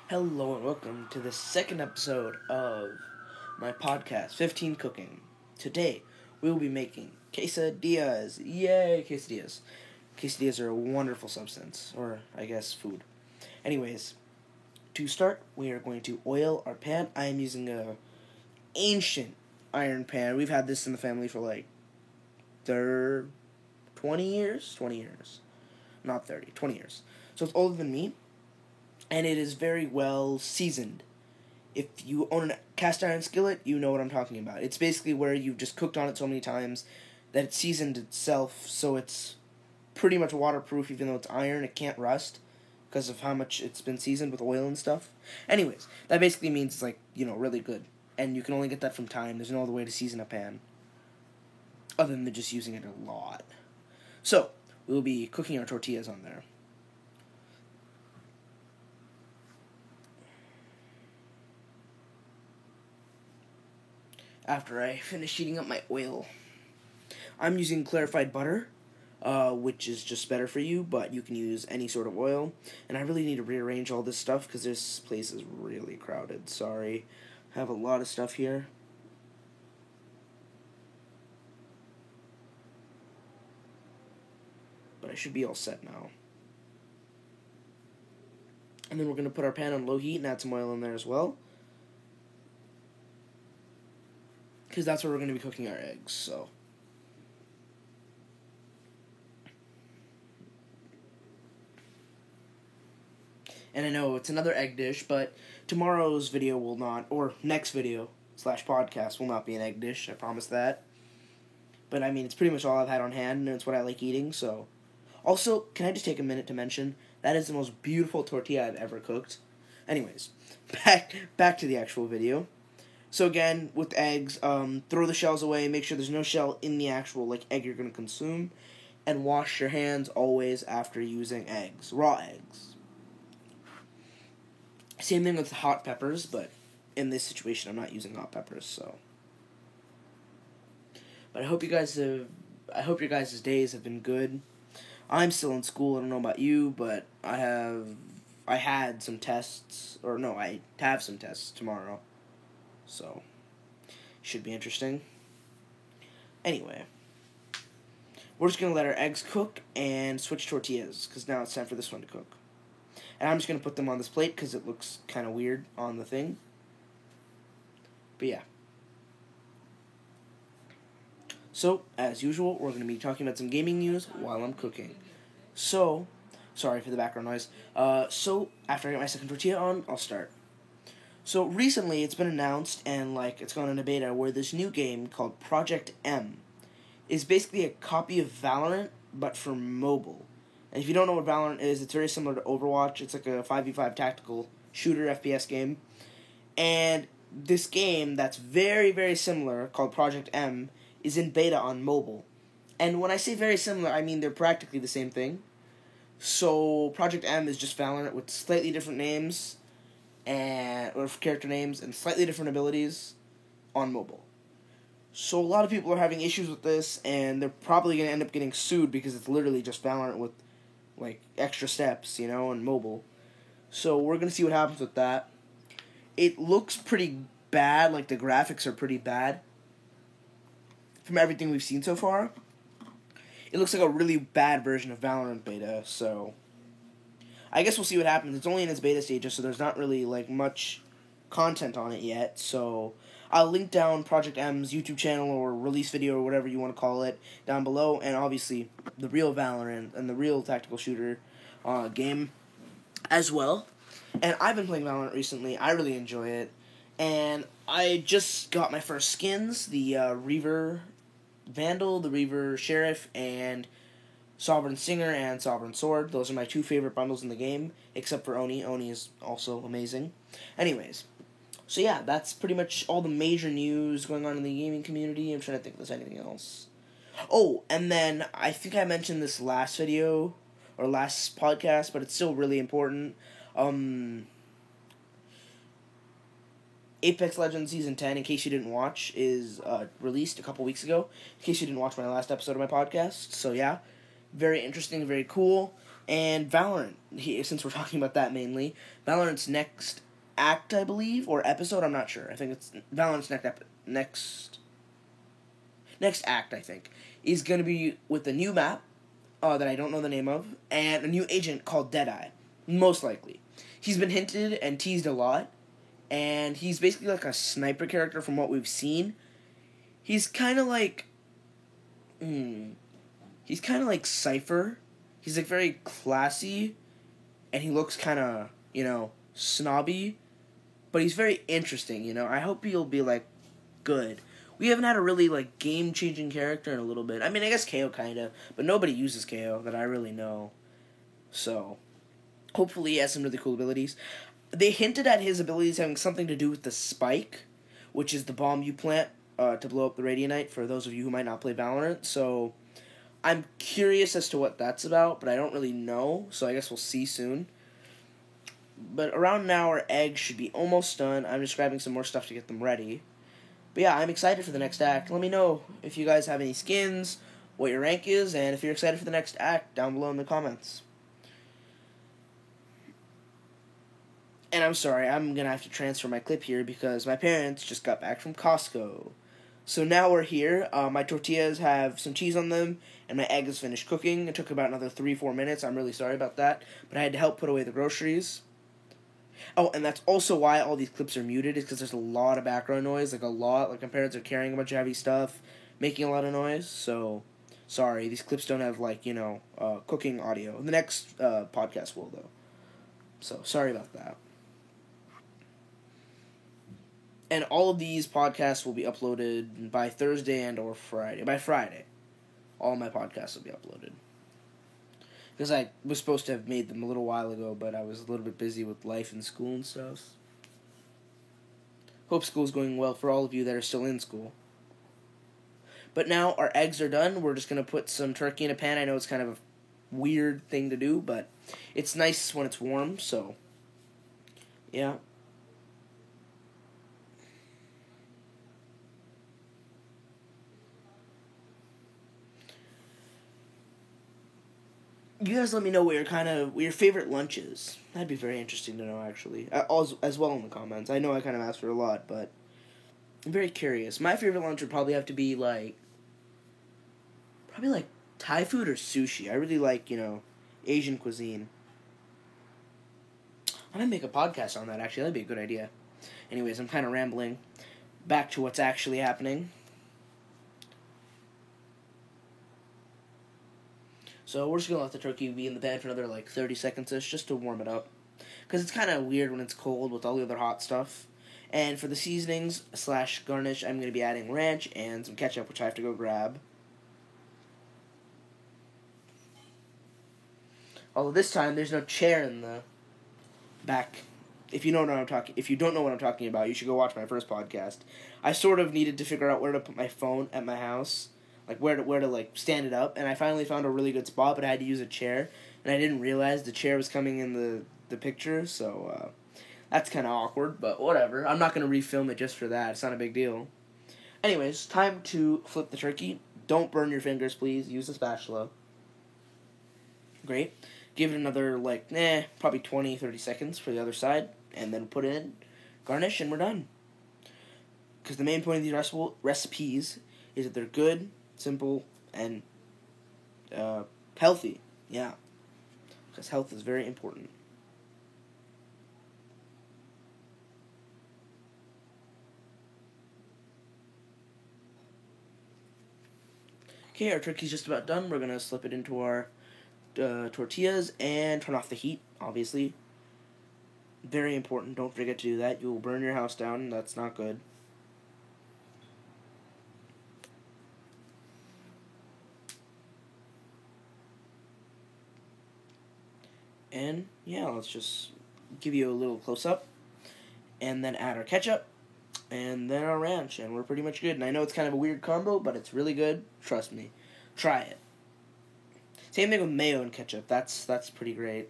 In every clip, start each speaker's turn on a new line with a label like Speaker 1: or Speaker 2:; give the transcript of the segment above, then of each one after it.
Speaker 1: Hello and welcome to the second episode of my podcast, 15 Cooking. Today, we will be making quesadillas. Yay, quesadillas. Quesadillas are a wonderful substance, or I guess food. Anyways, to start, we are going to oil our pan. I am using a ancient iron pan. We've had this in the family for 20 years? 20 years. Not 30, 20 years. So it's older than me. And it is very well seasoned. If you own a cast iron skillet, you know what I'm talking about. It's basically where you've just cooked on it so many times that it's seasoned itself, so it's pretty much waterproof. Even though it's iron, it can't rust because of how much it's been seasoned with oil and stuff. Anyways, that basically means it's really good. And you can only get that from time. There's no other way to season a pan other than just using it a lot. So, we'll be cooking our tortillas on there. After I finish heating up my oil, I'm using clarified butter, which is just better for you, but you can use any sort of oil. And I really need to rearrange all this stuff because this place is really crowded. Sorry. I have a lot of stuff here. But I should be all set now. And then we're going to put our pan on low heat and add some oil in there as well, because that's where we're going to be cooking our eggs, so. And I know it's another egg dish, but tomorrow's video will not, or next video / podcast will not be an egg dish, I promise that. But I mean, it's pretty much all I've had on hand, and it's what I like eating, so. Also, can I just take a minute to mention, that is the most beautiful tortilla I've ever cooked. Anyways, back to the actual video. So again, with eggs, throw the shells away, make sure there's no shell in the actual egg you're going to consume, and wash your hands always after using eggs, raw eggs. Same thing with hot peppers, but in this situation I'm not using hot peppers, so. But I hope your guys' days have been good. I'm still in school, I don't know about you, but I have some tests tomorrow. So, should be interesting. Anyway, we're just going to let our eggs cook and switch tortillas, because now it's time for this one to cook. And I'm just going to put them on this plate, because it looks kind of weird on the thing. But yeah. So, as usual, we're going to be talking about some gaming news while I'm cooking. So, sorry for the background noise. So, after I get my second tortilla on, I'll start. So recently, it's been announced, and it's gone into beta, where this new game called Project M is basically a copy of Valorant, but for mobile. And if you don't know what Valorant is, it's very similar to Overwatch. It's like a 5v5 tactical shooter FPS game. And this game that's very, very similar, called Project M, is in beta on mobile. And when I say very similar, I mean they're practically the same thing. So Project M is just Valorant with slightly different names, or character names, and slightly different abilities on mobile. So a lot of people are having issues with this, and they're probably going to end up getting sued because it's literally just Valorant with, extra steps, on mobile. So we're going to see what happens with that. It looks pretty bad, the graphics are pretty bad from everything we've seen so far. It looks like a really bad version of Valorant beta, so I guess we'll see what happens. It's only in its beta stages, so there's not really, much content on it yet. So I'll link down Project M's YouTube channel or release video or whatever you want to call it down below. And obviously, the real Valorant and the real tactical shooter game as well. And I've been playing Valorant recently. I really enjoy it. And I just got my first skins, the Reaver Vandal, the Reaver Sheriff, and Sovereign Singer and Sovereign Sword. Those are my two favorite bundles in the game, except for Oni. Oni is also amazing. Anyways, so yeah, that's pretty much all the major news going on in the gaming community. I'm trying to think if there's anything else. Oh, and then I think I mentioned this last video, or last podcast, but it's still really important. Apex Legends Season 10, in case you didn't watch, is released a couple weeks ago, in case you didn't watch my last episode of my podcast. So yeah, very interesting, very cool, And Valorant, since we're talking about that mainly, Valorant's next act, I believe, or episode, I'm not sure. I think it's Valorant's next act, I think, is going to be with a new map that I don't know the name of, and a new agent called Deadeye, most likely. He's been hinted and teased a lot, and he's basically like a sniper character from what we've seen. He's kind of like... he's kind of like Cypher. He's like very classy, and he looks kind of, snobby, but he's very interesting, I hope he'll be, like, good. We haven't had a really, like, game-changing character in a little bit. I mean, I guess KO kind of, but nobody uses KO that I really know. So, hopefully he has some really cool abilities. They hinted at his abilities having something to do with the Spike, which is the bomb you plant to blow up the Radianite, for those of you who might not play Valorant. So, I'm curious as to what that's about, but I don't really know, so I guess we'll see soon. But around now, our eggs should be almost done. I'm just grabbing some more stuff to get them ready. But yeah, I'm excited for the next act. Let me know if you guys have any skins, what your rank is, and if you're excited for the next act down below in the comments. And I'm sorry, I'm going to have to transfer my clip here because my parents just got back from Costco. So now we're here. My tortillas have some cheese on them, and my egg is finished cooking. It took about another 3-4 minutes. I'm really sorry about that, but I had to help put away the groceries. Oh, and that's also why all these clips are muted, is because there's a lot of background noise, like my parents are carrying a bunch of heavy stuff, making a lot of noise, so, sorry, these clips don't have, cooking audio. The next podcast will, though. So, sorry about that. And all of these podcasts will be uploaded by Thursday and or Friday. By Friday, all my podcasts will be uploaded. Because I was supposed to have made them a little while ago, but I was a little bit busy with life and school and stuff. Hope school's going well for all of you that are still in school. But now our eggs are done. We're just going to put some turkey in a pan. I know it's kind of a weird thing to do, but it's nice when it's warm, so yeah. You guys let me know what your favorite lunch is. That'd be very interesting to know, actually. As well in the comments. I know I kind of asked for a lot, but I'm very curious. My favorite lunch would probably have to be, Thai food or sushi. I really like, Asian cuisine. I might make a podcast on that, actually. That'd be a good idea. Anyways, I'm kind of rambling. Back to what's actually happening. So we're just going to let the turkey be in the pan for another 30 seconds-ish just to warm it up. Because it's kind of weird when it's cold with all the other hot stuff. And for the seasonings / garnish, I'm going to be adding ranch and some ketchup, which I have to go grab. Although this time there's no chair in the back. If you don't know what I'm talking about, you should go watch my first podcast. I sort of needed to figure out where to put my phone at my house. Where to stand it up, and I finally found a really good spot, but I had to use a chair, and I didn't realize the chair was coming in the picture, so that's kind of awkward, but whatever. I'm not going to refilm it just for that. It's not a big deal. Anyways, time to flip the turkey. Don't burn your fingers, please. Use a spatula. Great. Give it another, probably 20, 30 seconds for the other side, and then put it in, garnish, and we're done. Because the main point of these recipes is that they're good, simple, and healthy. Yeah. Because health is very important. Okay, our turkey's just about done. We're going to slip it into our tortillas and turn off the heat, obviously. Very important. Don't forget to do that. You will burn your house down. That's not good. And, yeah, let's just give you a little close-up. And then add our ketchup. And then our ranch. And we're pretty much good. And I know it's kind of a weird combo, but it's really good. Trust me. Try it. Same thing with mayo and ketchup. That's pretty great.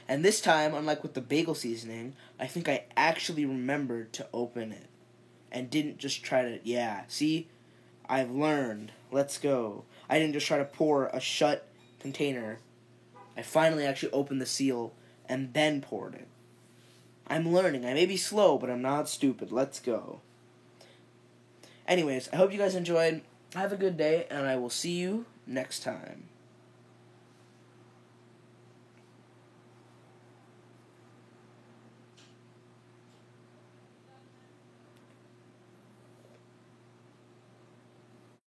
Speaker 1: And this time, unlike with the bagel seasoning, I think I actually remembered to open it. And didn't just try to... Yeah, see? I've learned. Let's go. I didn't just try to pour a shut container. I finally actually opened the seal and then poured it. I'm learning. I may be slow, but I'm not stupid. Let's go. Anyways, I hope you guys enjoyed. Have a good day, and I will see you next time.